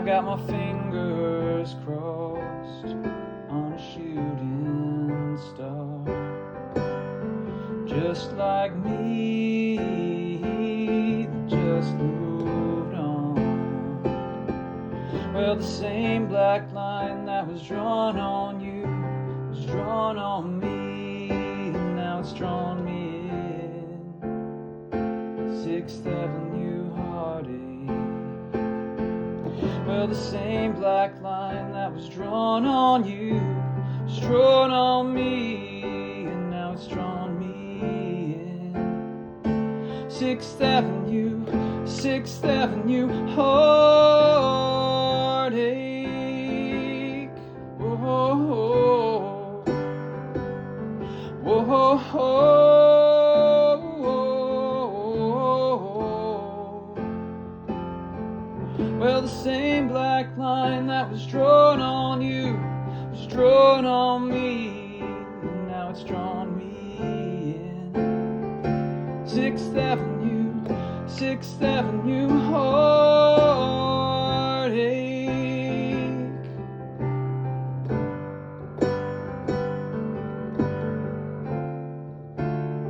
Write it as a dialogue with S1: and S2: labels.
S1: got my fingers crossed on a shooting star. Just like me, that just moved on. Well, the same black line that was drawn on you was drawn on me, and now it's drawn me in. 6th Avenue heartache. Well, the same black line that was drawn on you was drawn on me, and now it's drawn me in. 6th Avenue, 6th Avenue heartache. Whoa, whoa, whoa. Well, the same black line that was drawn on you was drawn on me, and now it's drawn me in. 6th Avenue, 6th Avenue,